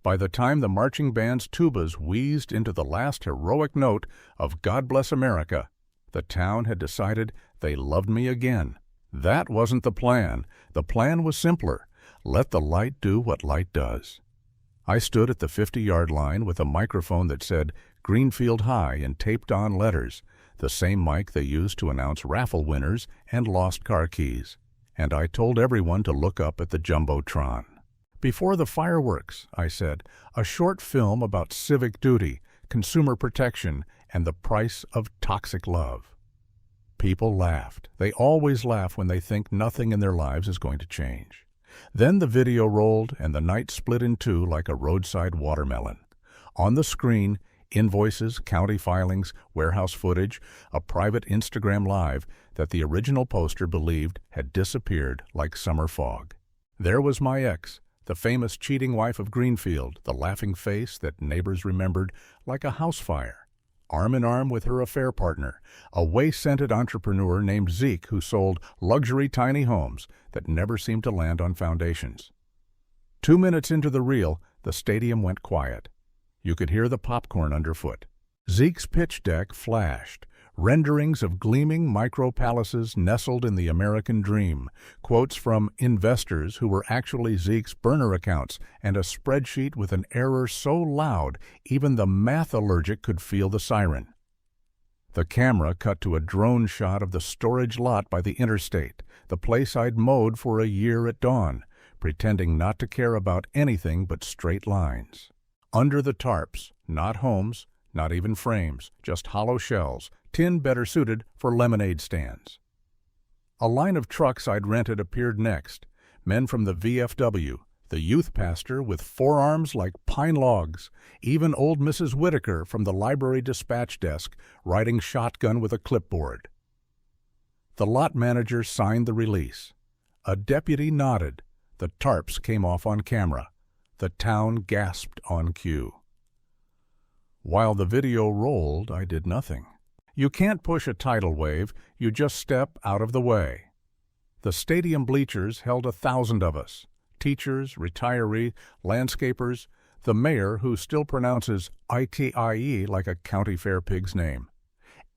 By the time the marching band's tubas wheezed into the last heroic note of God Bless America, the town had decided they loved me again. That wasn't the plan. The plan was simpler. Let the light do what light does. I stood at the 50-yard line with a microphone that said Greenfield High in taped-on letters, the same mic they used to announce raffle winners and lost car keys. And I told everyone to look up at the Jumbotron. Before the fireworks, I said, a short film about civic duty, consumer protection, and the price of toxic love. People laughed. They always laugh when they think nothing in their lives is going to change. Then the video rolled, and the night split in two like a roadside watermelon. On the screen, invoices, county filings, warehouse footage, a private Instagram Live that the original poster believed had disappeared like summer fog. There was my ex, the famous cheating wife of Greenfield, the laughing face that neighbors remembered like a house fire, arm in arm with her affair partner, a way-scented entrepreneur named Zeke who sold luxury tiny homes that never seemed to land on foundations. 2 minutes into the reel, the stadium went quiet. You could hear the popcorn underfoot. Zeke's pitch deck flashed, renderings of gleaming micro-palaces nestled in the American dream, quotes from investors who were actually Zeke's burner accounts, and a spreadsheet with an error so loud even the math allergic could feel the siren. The camera cut to a drone shot of the storage lot by the interstate, the place I'd mowed for a year at dawn, pretending not to care about anything but straight lines. Under the tarps, not homes, not even frames, just hollow shells, tin better suited for lemonade stands. A line of trucks I'd rented appeared next, men from the VFW, the youth pastor with forearms like pine logs, even old Mrs. Whitaker from the library dispatch desk riding shotgun with a clipboard. The lot manager signed the release. A deputy nodded. The tarps came off on camera. The town gasped on cue. While the video rolled, I did nothing. You can't push a tidal wave, you just step out of the way. The stadium bleachers held 1,000 of us, teachers, retirees, landscapers, the mayor who still pronounces ITIE like a county fair pig's name.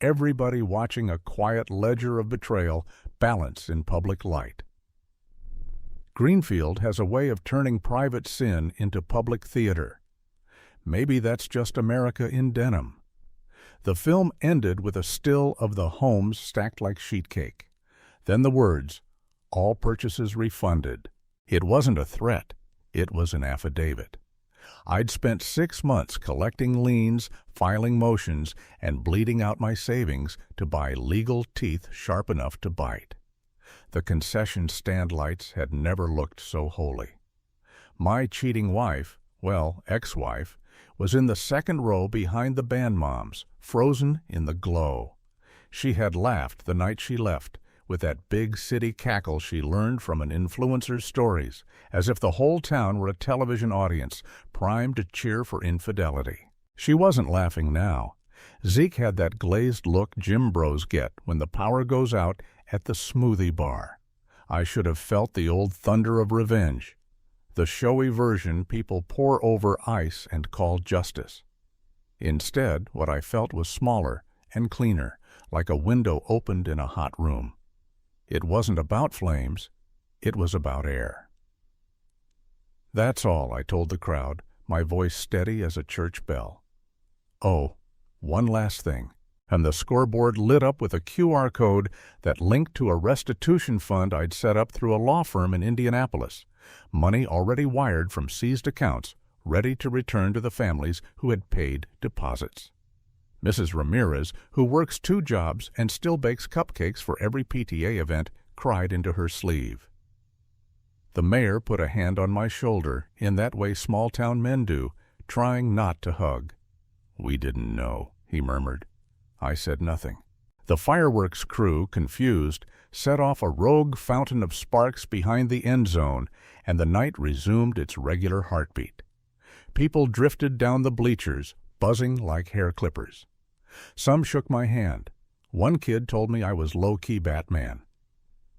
Everybody watching a quiet ledger of betrayal balance in public light. Greenfield has a way of turning private sin into public theater. Maybe that's just America in denim. The film ended with a still of the homes stacked like sheet cake. Then the words, "All purchases refunded." It wasn't a threat. It was an affidavit. I'd spent 6 months collecting liens, filing motions, and bleeding out my savings to buy legal teeth sharp enough to bite. The concession stand lights had never looked so holy. My cheating wife, well, ex-wife, was in the second row behind the band moms, frozen in the glow. She had laughed the night she left, with that big city cackle she learned from an influencer's stories, as if the whole town were a television audience, primed to cheer for infidelity. She wasn't laughing now. Zeke had that glazed look gym bros get when the power goes out at the smoothie bar. I should have felt the old thunder of revenge. The showy version people pour over ice and call justice. Instead, what I felt was smaller and cleaner, like a window opened in a hot room. It wasn't about flames, it was about air. "That's all," I told the crowd, my voice steady as a church bell. "Oh, one last thing." And the scoreboard lit up with a QR code that linked to a restitution fund I'd set up through a law firm in Indianapolis. Money already wired from seized accounts, ready to return to the families who had paid deposits. Mrs. Ramirez, who works 2 jobs and still bakes cupcakes for every PTA event, cried into her sleeve. The mayor put a hand on my shoulder in that way small-town men do, trying not to hug. "We didn't know," he murmured. I said nothing. The fireworks crew, confused, set off a rogue fountain of sparks behind the end zone, and the night resumed its regular heartbeat. People drifted down the bleachers, buzzing like hair clippers. Some shook my hand. One kid told me I was low-key Batman.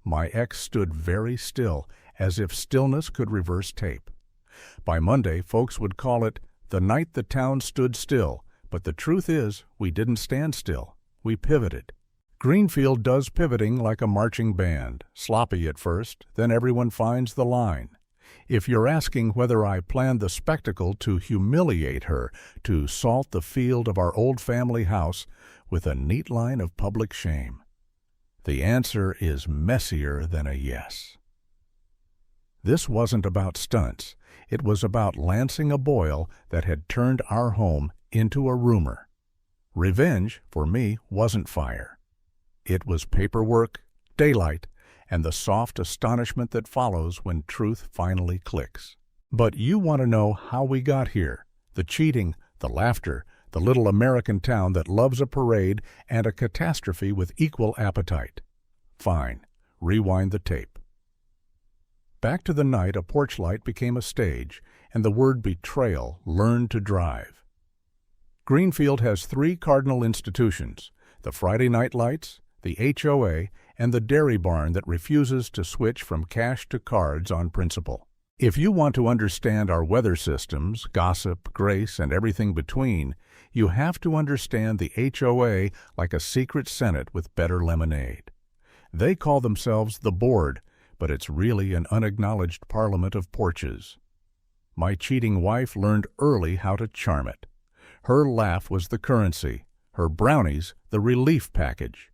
My ex stood very still, as if stillness could reverse tape. By Monday, folks would call it the night the town stood still, but the truth is, we didn't stand still. We pivoted. Greenfield does pivoting like a marching band, sloppy at first, then everyone finds the line. If you're asking whether I planned the spectacle to humiliate her, to salt the field of our old family house with a neat line of public shame, the answer is messier than a yes. This wasn't about stunts. It was about lancing a boil that had turned our home into a rumor. Revenge, for me, wasn't fire. It was paperwork, daylight, and the soft astonishment that follows when truth finally clicks. But you want to know how we got here, the cheating, the laughter, the little American town that loves a parade and a catastrophe with equal appetite. Fine, rewind the tape. Back to the night a porch light became a stage, and the word betrayal learned to drive. Greenfield has 3 cardinal institutions: the Friday night lights, the HOA, and the dairy barn that refuses to switch from cash to cards on principle. If you want to understand our weather systems, gossip, grace, and everything between, you have to understand the HOA like a secret Senate with better lemonade. They call themselves the board, but it's really an unacknowledged parliament of porches. My cheating wife learned early how to charm it. Her laugh was the currency, her brownies the relief package.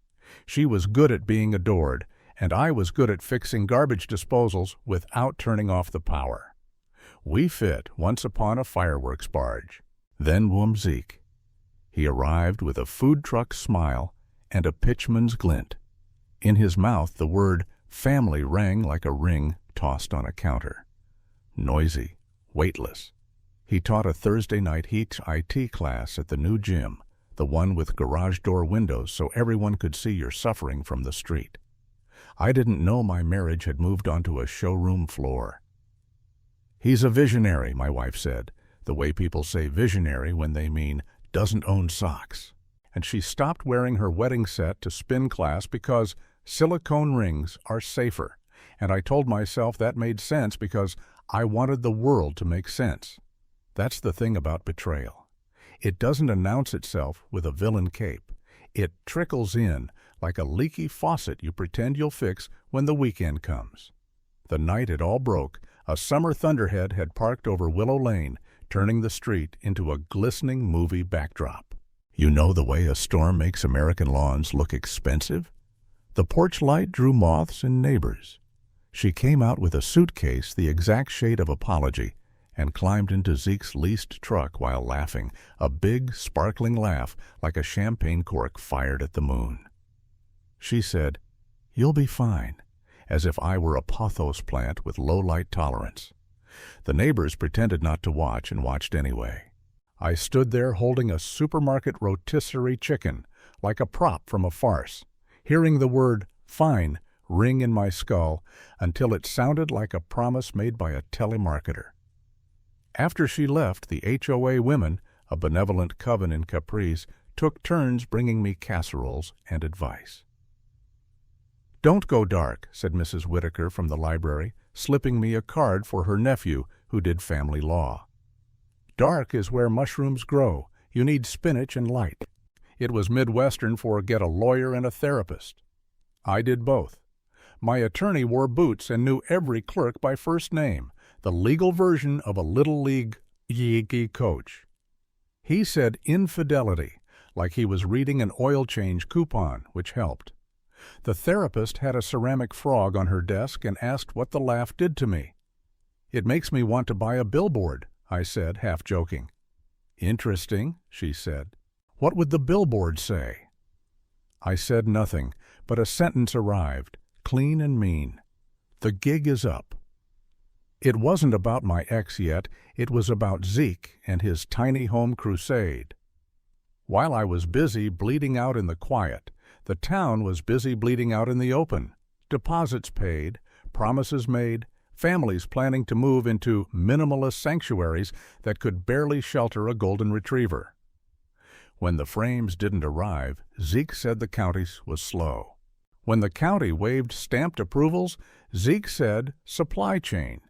She was good at being adored, and I was good at fixing garbage disposals without turning off the power. We fit once upon a fireworks barge. Then whom Zeke. He arrived with a food truck smile and a pitchman's glint. In his mouth the word family rang like a ring tossed on a counter. Noisy, weightless. He taught a Thursday night IT class at the new gym, the one with garage door windows so everyone could see your suffering from the street. I didn't know my marriage had moved onto a showroom floor. He's a visionary, my wife said, the way people say visionary when they mean doesn't own socks. And she stopped wearing her wedding set to spin class because silicone rings are safer, and I told myself that made sense because I wanted the world to make sense. That's the thing about betrayal. It doesn't announce itself with a villain cape. It trickles in like a leaky faucet you pretend you'll fix when the weekend comes. The night it all broke, a summer thunderhead had parked over Willow Lane, turning the street into a glistening movie backdrop. You know the way a storm makes American lawns look expensive? The porch light drew moths and neighbors. She came out with a suitcase the exact shade of apology and climbed into Zeke's leased truck while laughing, a big, sparkling laugh like a champagne cork fired at the moon. She said, "You'll be fine," as if I were a pothos plant with low light tolerance. The neighbors pretended not to watch and watched anyway. I stood there holding a supermarket rotisserie chicken, like a prop from a farce, hearing the word fine ring in my skull until it sounded like a promise made by a telemarketer. After she left, the HOA women, a benevolent coven in Caprice, took turns bringing me casseroles and advice. "Don't go dark," said Mrs. Whitaker from the library, slipping me a card for her nephew who did family law. "Dark is where mushrooms grow. You need spinach and light." It was Midwestern for get a lawyer and a therapist. I did both. My attorney wore boots and knew every clerk by first name, the legal version of a Little League Yankee coach. He said infidelity, like he was reading an oil change coupon, which helped. The therapist had a ceramic frog on her desk and asked what the laugh did to me. "It makes me want to buy a billboard," I said, half joking. "Interesting," she said. "What would the billboard say?" I said nothing, but a sentence arrived, clean and mean. "The gig is up." It wasn't about my ex yet, it was about Zeke and his tiny home crusade. While I was busy bleeding out in the quiet, the town was busy bleeding out in the open. Deposits paid, promises made, families planning to move into minimalist sanctuaries that could barely shelter a golden retriever. When the frames didn't arrive, Zeke said the county was slow. When the county waived stamped approvals, Zeke said supply chain.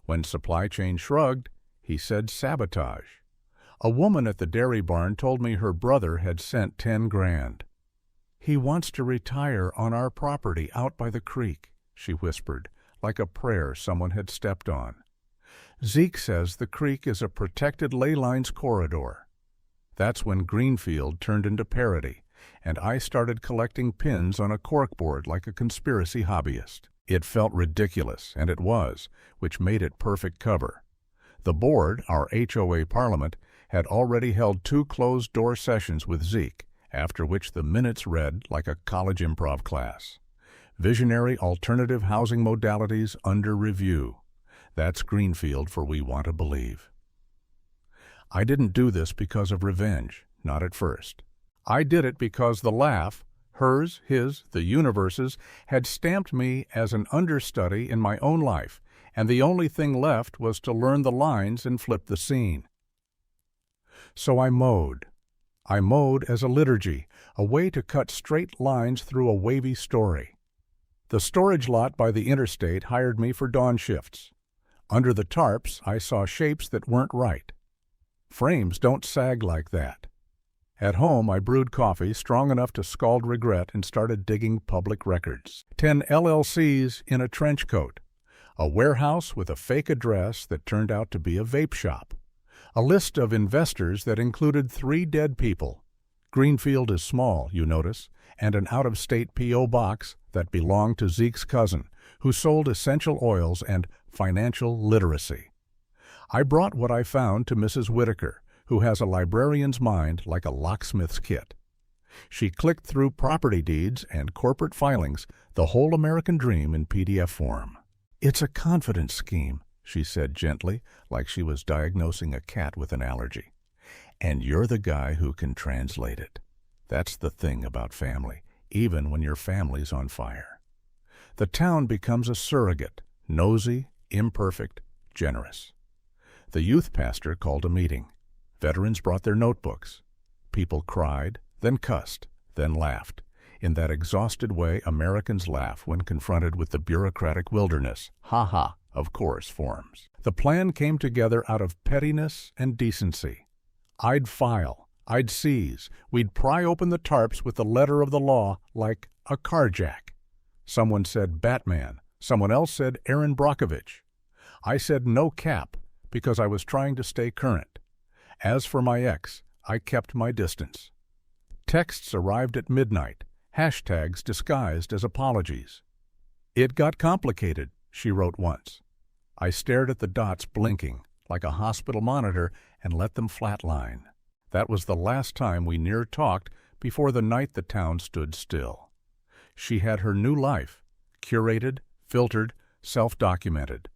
When supply chain shrugged, he said sabotage. A woman at the dairy barn told me her brother had sent 10 grand. "He wants to retire on our property out by the creek," she whispered, like a prayer someone had stepped on. "Zeke says the creek is a protected ley lines corridor." That's when Greenfield turned into parody, and I started collecting pins on a corkboard like a conspiracy hobbyist. It felt ridiculous, and it was, which made it perfect cover. The board, our HOA parliament, had already held 2 closed-door sessions with Zeke, after which the minutes read like a college improv class. Visionary alternative housing modalities under review. That's Greenfield for we want to believe. I didn't do this because of revenge, not at first. I did it because the laugh, hers, his, the universe's, had stamped me as an understudy in my own life, and the only thing left was to learn the lines and flip the scene. So I mowed. I mowed as a liturgy, a way to cut straight lines through a wavy story. The storage lot by the interstate hired me for dawn shifts. Under the tarps, I saw shapes that weren't right. Frames don't sag like that. At home, I brewed coffee strong enough to scald regret and started digging public records. 10 LLCs in a trench coat. A warehouse with a fake address that turned out to be a vape shop. A list of investors that included 3 dead people. Greenfield is small, you notice, and an out-of-state P.O. box that belonged to Zeke's cousin, who sold essential oils and financial literacy. I brought what I found to Mrs. Whitaker, who has a librarian's mind like a locksmith's kit. She clicked through property deeds and corporate filings, the whole American dream in PDF form. "It's a confidence scheme," she said gently, like she was diagnosing a cat with an allergy. "And you're the guy who can translate it. That's the thing about family, even when your family's on fire. The town becomes a surrogate, nosy, imperfect, generous." The youth pastor called a meeting. Veterans brought their notebooks. People cried, then cussed, then laughed, in that exhausted way Americans laugh when confronted with the bureaucratic wilderness, ha-ha, of course, forms. The plan came together out of pettiness and decency. I'd file, I'd seize, we'd pry open the tarps with the letter of the law like a carjack. Someone said Batman, someone else said Aaron Brockovich. I said no cap, because I was trying to stay current. As for my ex, I kept my distance. Texts arrived at midnight, hashtags disguised as apologies. "It got complicated," she wrote once. I stared at the dots blinking, like a hospital monitor, and let them flatline. That was the last time we near talked before the night the town stood still. She had her new life, curated, filtered, self-documented.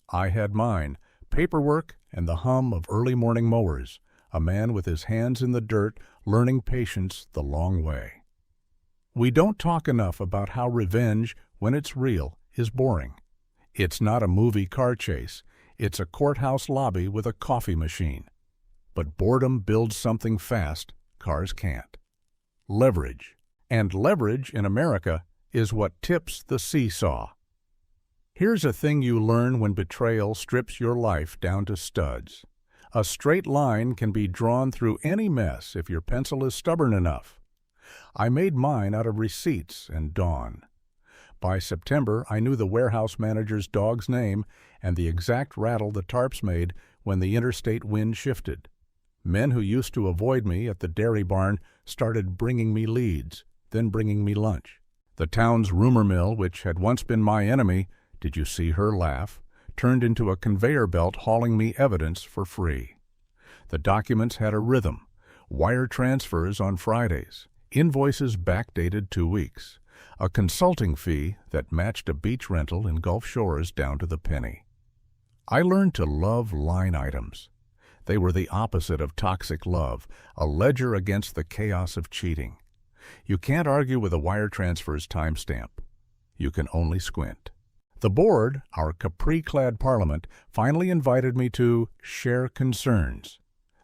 I had mine, paperwork and the hum of early morning mowers, a man with his hands in the dirt learning patience the long way. We don't talk enough about how revenge, when it's real, is boring. It's not a movie car chase. It's a courthouse lobby with a coffee machine. But boredom builds something fast cars can't. Leverage. And leverage in America is what tips the seesaw. Here's a thing you learn when betrayal strips your life down to studs. A straight line can be drawn through any mess if your pencil is stubborn enough. I made mine out of receipts and dawn. By September, I knew the warehouse manager's dog's name and the exact rattle the tarps made when the interstate wind shifted. Men who used to avoid me at the dairy barn started bringing me leads, then bringing me lunch. The town's rumor mill, which had once been my enemy, did you see her laugh, turned into a conveyor belt hauling me evidence for free. The documents had a rhythm, wire transfers on Fridays, invoices backdated 2 weeks, a consulting fee that matched a beach rental in Gulf Shores down to the penny. I learned to love line items. They were the opposite of toxic love, a ledger against the chaos of cheating. You can't argue with a wire transfer's timestamp. You can only squint. The board, our capri-clad parliament, finally invited me to share concerns.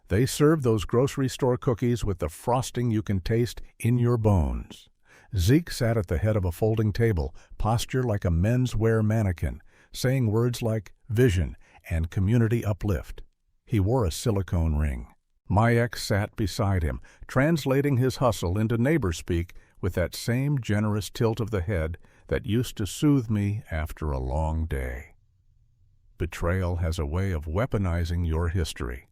They served those grocery store cookies with the frosting you can taste in your bones. Zeke sat at the head of a folding table, posture like a menswear mannequin, saying words like vision and community uplift. He wore a silicone ring. My ex sat beside him, translating his hustle into neighbor speak with that same generous tilt of the head that used to soothe me after a long day. Betrayal has a way of weaponizing your history.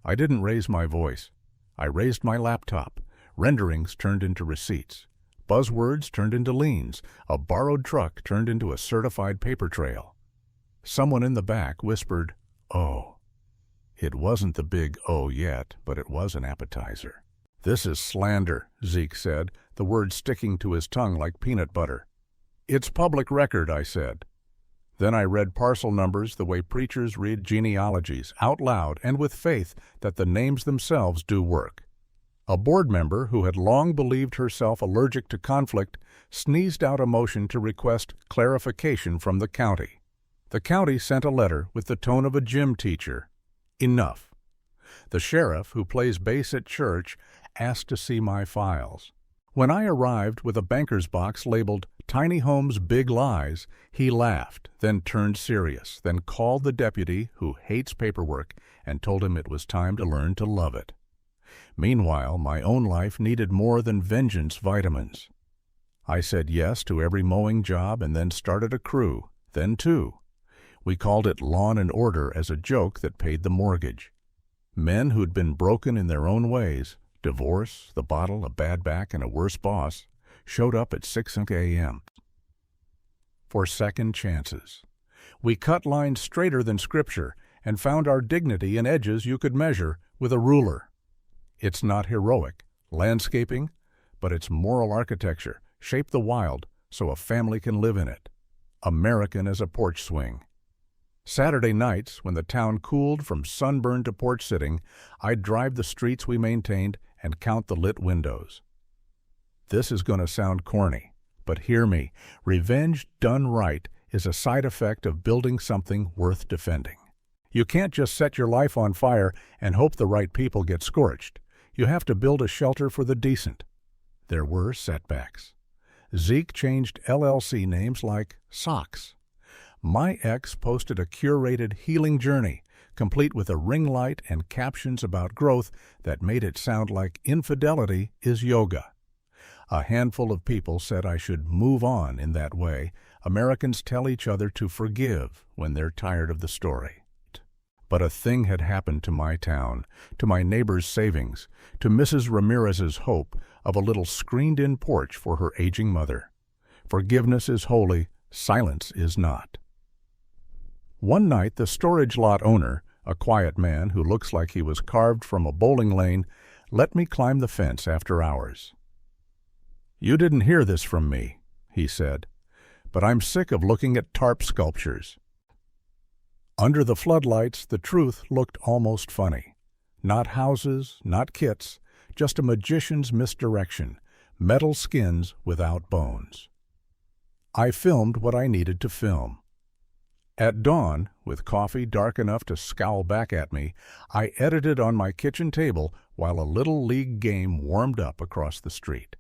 I didn't raise my voice. I raised my laptop. Renderings turned into receipts. Buzzwords turned into liens. A borrowed truck turned into a certified paper trail. Someone in the back whispered, "Oh." It wasn't the big "oh" yet, but it was an appetizer. "This is slander," Zeke said, the word sticking to his tongue like peanut butter. "It's public record," I said. Then I read parcel numbers the way preachers read genealogies, out loud and with faith that the names themselves do work. A board member who had long believed herself allergic to conflict sneezed out a motion to request clarification from the county. The county sent a letter with the tone of a gym teacher. Enough. The sheriff, who plays bass at church, asked to see my files. When I arrived with a banker's box labeled "Tiny Homes, Big Lies," he laughed, then turned serious, then called the deputy, who hates paperwork, and told him it was time to learn to love it. Meanwhile, my own life needed more than vengeance vitamins. I said yes to every mowing job and then started a crew, then two. We called it Lawn and Order as a joke that paid the mortgage. Men who'd been broken in their own ways, divorce, the bottle, a bad back, and a worse boss, showed up at 6 a.m. for second chances. We cut lines straighter than Scripture and found our dignity in edges you could measure with a ruler. It's not heroic, landscaping, but it's moral architecture, shape the wild so a family can live in it. American as a porch swing. Saturday nights, when the town cooled from sunburn to porch sitting, I'd drive the streets we maintained and count the lit windows. This is going to sound corny, but hear me. Revenge done right is a side effect of building something worth defending. You can't just set your life on fire and hope the right people get scorched. You have to build a shelter for the decent. There were setbacks. Zeke changed LLC names like socks. My ex posted a curated healing journey, complete with a ring light and captions about growth that made it sound like infidelity is yoga. A handful of people said I should move on in that way. Americans tell each other to forgive when they're tired of the story. But a thing had happened to my town, to my neighbor's savings, to Mrs. Ramirez's hope of a little screened-in porch for her aging mother. Forgiveness is holy, silence is not. One night, the storage lot owner, a quiet man who looks like he was carved from a bowling lane, let me climb the fence after hours. "You didn't hear this from me," he said, "but I'm sick of looking at tarp sculptures." Under the floodlights, the truth looked almost funny. Not houses, not kits, just a magician's misdirection, metal skins without bones. I filmed what I needed to film. At dawn, with coffee dark enough to scowl back at me, I edited on my kitchen table while a little league game warmed up across the street.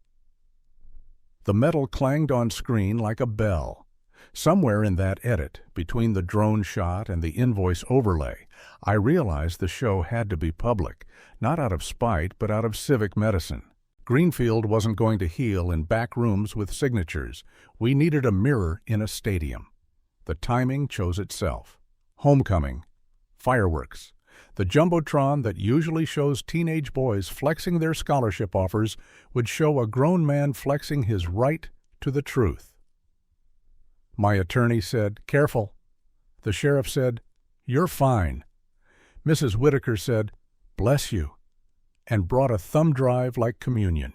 The metal clanged on screen like a bell. Somewhere in that edit, between the drone shot and the invoice overlay, I realized the show had to be public, not out of spite but out of civic medicine. Greenfield wasn't going to heal in back rooms with signatures. We needed a mirror in a stadium. The timing chose itself. Homecoming. Fireworks. The jumbotron that usually shows teenage boys flexing their scholarship offers would show a grown man flexing his right to the truth. My attorney said, "Careful." The sheriff said, "You're fine." Mrs. Whitaker said, "Bless you," and brought a thumb drive like communion.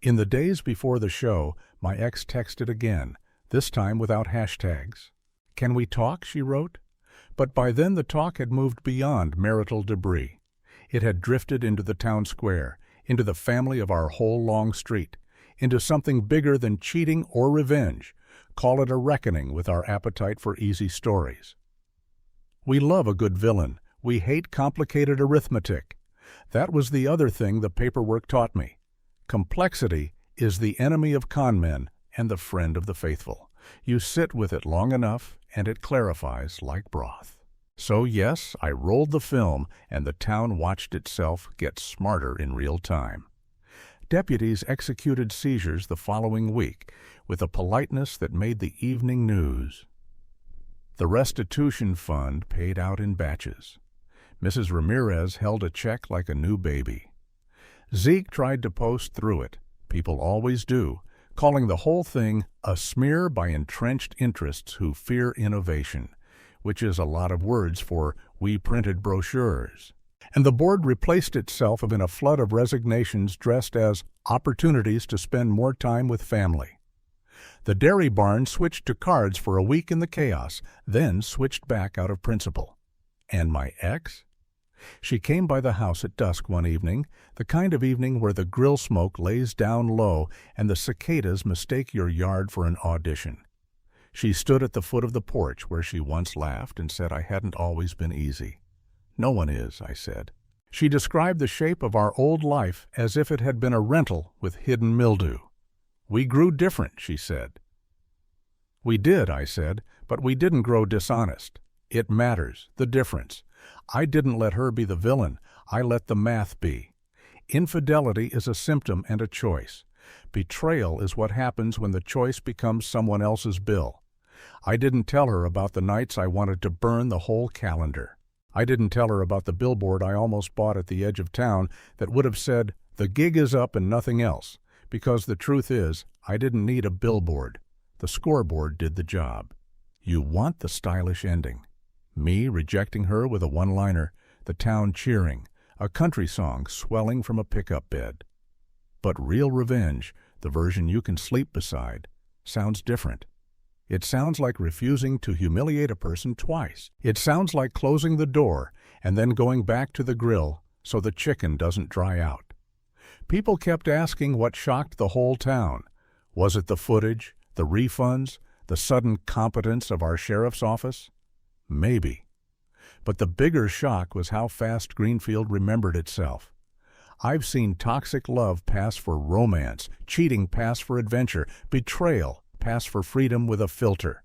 In the days before the show, my ex texted again, this time without hashtags. "Can we talk?" she wrote. But by then the talk had moved beyond marital debris. It had drifted into the town square, into the family of our whole long street, into something bigger than cheating or revenge. Call it a reckoning with our appetite for easy stories. We love a good villain. We hate complicated arithmetic. That was the other thing the paperwork taught me. Complexity is the enemy of con men and the friend of the faithful. You sit with it long enough, and it clarifies like broth. So yes, I rolled the film, and the town watched itself get smarter in real time. Deputies executed seizures the following week with a politeness that made the evening news. The restitution fund paid out in batches. Mrs. Ramirez held a check like a new baby. Zeke tried to post through it. People always do, calling the whole thing a smear by entrenched interests who fear innovation, which is a lot of words for we printed brochures. And the board replaced itself in a flood of resignations dressed as opportunities to spend more time with family. The dairy barn switched to cards for a week in the chaos, then switched back out of principle. And my ex? She came by the house at dusk one evening, the kind of evening where the grill smoke lays down low and the cicadas mistake your yard for an audition. She stood at the foot of the porch where she once laughed and said I hadn't always been easy. No one is, I said. She described the shape of our old life as if it had been a rental with hidden mildew. We grew different, she said. We did, I said, but we didn't grow dishonest. It matters, the difference. I didn't let her be the villain. I let the math be. Infidelity is a symptom and a choice. Betrayal is what happens when the choice becomes someone else's bill. I didn't tell her about the nights I wanted to burn the whole calendar. I didn't tell her about the billboard I almost bought at the edge of town that would have said, "The gig is up and nothing else," because the truth is, I didn't need a billboard. The scoreboard did the job. You want the stylish ending. Me rejecting her with a one-liner, the town cheering, a country song swelling from a pickup bed. But real revenge, the version you can sleep beside, sounds different. It sounds like refusing to humiliate a person twice. It sounds like closing the door and then going back to the grill so the chicken doesn't dry out. People kept asking what shocked the whole town. Was it the footage, the refunds, the sudden competence of our sheriff's office? Maybe. But the bigger shock was how fast Greenfield remembered itself. I've seen toxic love pass for romance, cheating pass for adventure, betrayal pass for freedom with a filter.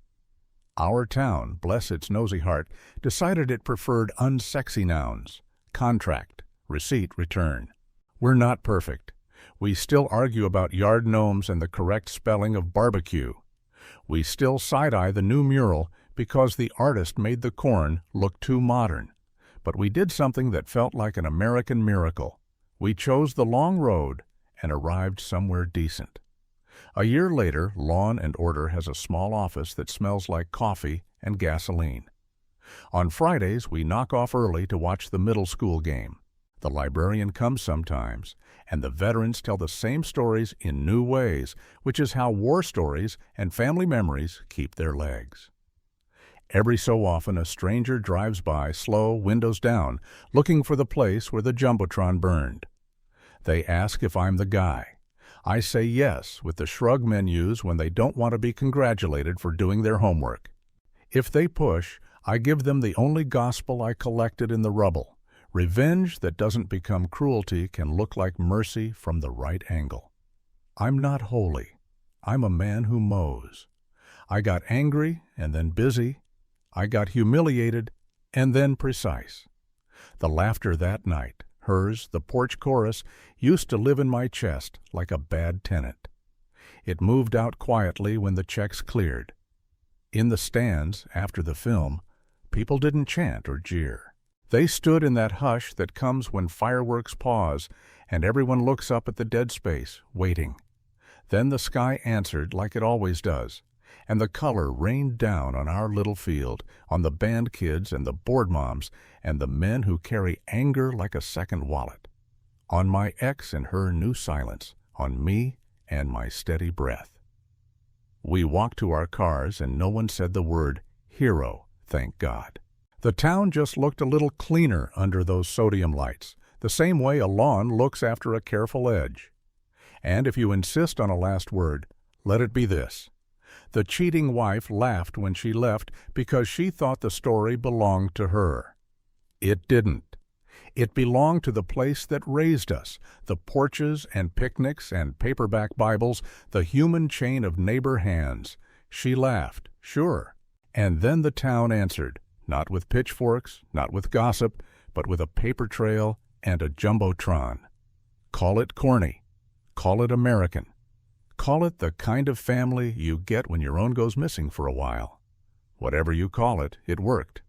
Our town, bless its nosy heart, decided it preferred unsexy nouns: contract, receipt, return. We're not perfect. We still argue about yard gnomes and the correct spelling of barbecue. We still side-eye the new mural because the artist made the corn look too modern. But we did something that felt like an American miracle. We chose the long road and arrived somewhere decent. A year later, Lawn and Order has a small office that smells like coffee and gasoline. On Fridays, we knock off early to watch the middle school game. The librarian comes sometimes, and the veterans tell the same stories in new ways, which is how war stories and family memories keep their legs. Every so often, a stranger drives by, slow, windows down, looking for the place where the Jumbotron burned. They ask if I'm the guy. I say yes, with the shrug men use when they don't want to be congratulated for doing their homework. If they push, I give them the only gospel I collected in the rubble. Revenge that doesn't become cruelty can look like mercy from the right angle. I'm not holy. I'm a man who mows. I got angry and then busy. I got humiliated and then precise. The laughter that night, hers, the porch chorus, used to live in my chest like a bad tenant. It moved out quietly when the checks cleared. In the stands, after the film, people didn't chant or jeer. They stood in that hush that comes when fireworks pause and everyone looks up at the dead space, waiting. Then the sky answered like it always does, and the color rained down on our little field, on the band kids and the board moms and the men who carry anger like a second wallet, on my ex and her new silence, on me and my steady breath. We walked to our cars and no one said the word hero, thank God. The town just looked a little cleaner under those sodium lights, the same way a lawn looks after a careful edge. And if you insist on a last word, let it be this. The cheating wife laughed when she left because she thought the story belonged to her. It didn't. It belonged to the place that raised us, the porches and picnics and paperback Bibles, the human chain of neighbor hands. She laughed, sure. And then the town answered, not with pitchforks, not with gossip, but with a paper trail and a jumbotron. Call it corny. Call it American. Call it the kind of family you get when your own goes missing for a while. Whatever you call it, it worked.